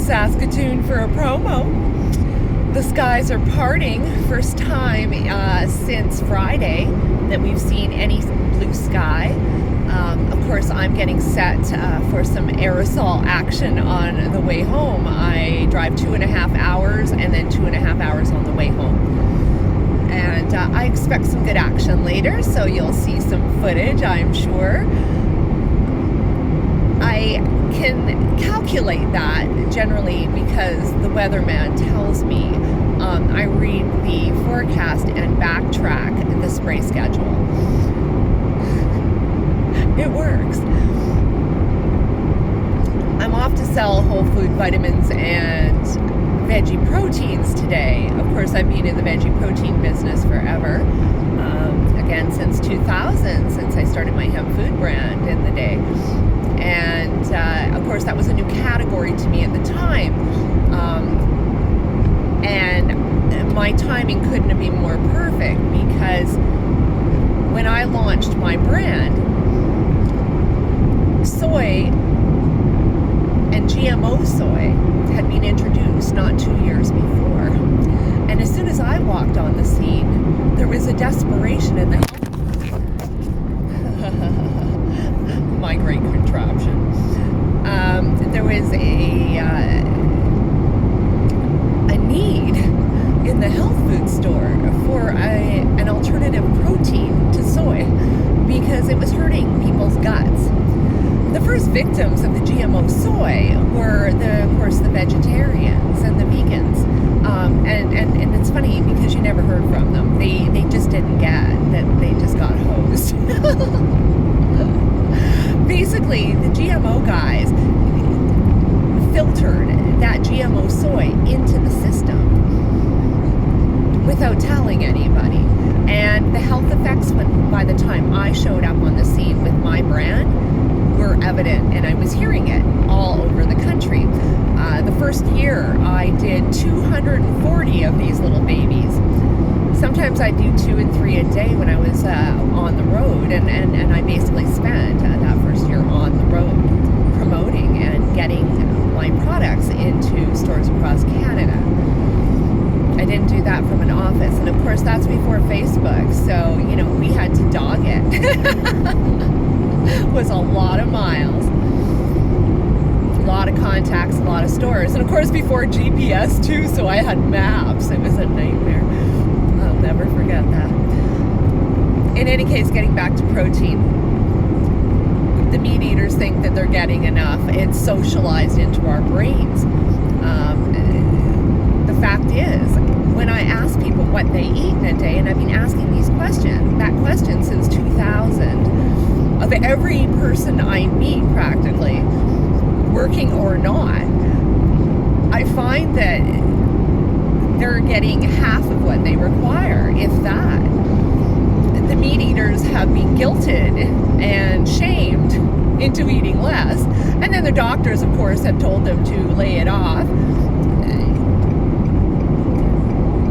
Saskatoon for a promo. The skies are parting. First time since Friday that we've seen any blue sky. Of course, I'm getting set for some aerosol action on the way home. I drive 2.5 hours and then 2.5 hours on the way home. And I expect some good action later, so you'll see some footage, I'm sure. I can calculate that generally because the weatherman tells me. I read the forecast and backtrack the spray schedule. It works. I'm off to sell whole food vitamins and veggie proteins today. Of course, I've been in the veggie protein business forever. Again, since 2000, since I started my hemp food brand in the day. And of course, that was a new category to me at the time. And my timing couldn't have been more perfect because when I launched my brand, soy and GMO soy had been introduced not 2 years before. And as soon as I walked on the scene, there was a desperation in the my great contraption. There was a need in the health food store for an alternative protein to soy because it was hurting people's guts. The first victims of the GMO soy were, of course, the vegetarians and the vegans. And it's funny because you never heard from them. They just didn't get that they just got hosed. Basically, the GMO guys filtered that GMO soy into the system without telling anybody. And the health effects, by the time I showed up on the scene with my brand, were evident, and I was hearing it all over the country. The first year, I did 240 of these little babies. Sometimes I do 2 and 3 a day when I was on the road, and I basically spent that first year on the road promoting and getting my products into stores across Canada. I didn't do that from an office, and of course that's before Facebook, so we had to dog it. It was a lot of miles, a lot of contacts, a lot of stores, and of course before GPS too, so I had maps. It was a nightmare. I'll never forget that. In any case, getting back to protein, the meat eaters think that they're getting enough. It's socialized into our brains. The fact is, when I ask people what they eat in a day, and I've been asking that question since 2000, of every person I meet practically, working or not, I find that they're getting half of what they require, if that. The meat eaters have been guilted and shamed into eating less, and then the doctors, of course, have told them to lay it off.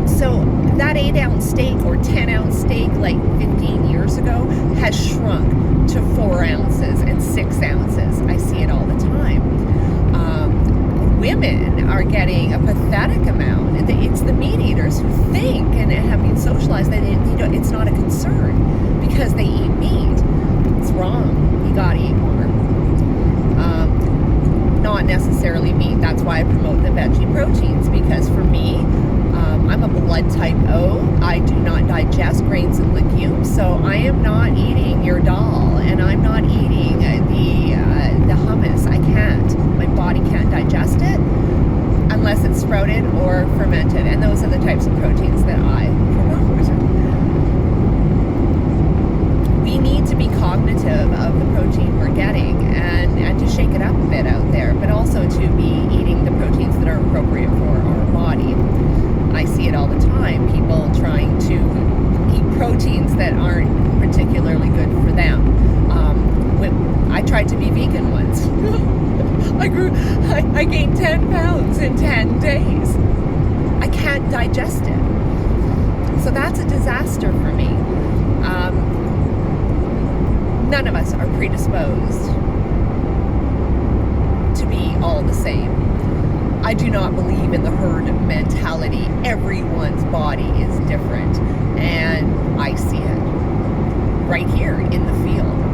So that 8-ounce steak or 10-ounce steak like 15 years ago has shrunk to 4 ounces and 6 ounces. I see it all the time. Women are getting a pathetic amount. It's the meat eaters who think and have been socialized that it's not a concern because they eat meat. It's wrong. You gotta eat more. Not necessarily meat. That's why I promote the veggie proteins, because for me, I'm a blood type O. I do not digest grains and legumes, so I am not eating your dal, and I'm not eating the hummus. I can't. My body can't digest it unless it's sprouted or fermented, and those are the types of proteins that I promote. We need to be cognitive of the protein we're getting and to shake it up a bit out there, but also to be eating the proteins that are appropriate for our body. I see it all the time, people trying to eat proteins that aren't particularly good for them. When I tried to be vegan once. I gained 10 pounds in 10 days. I can't digest it. So that's a disaster for me. None of us are predisposed to be all the same. I do not believe in the herd mentality. Everyone's body is different, and I see it right here in the field.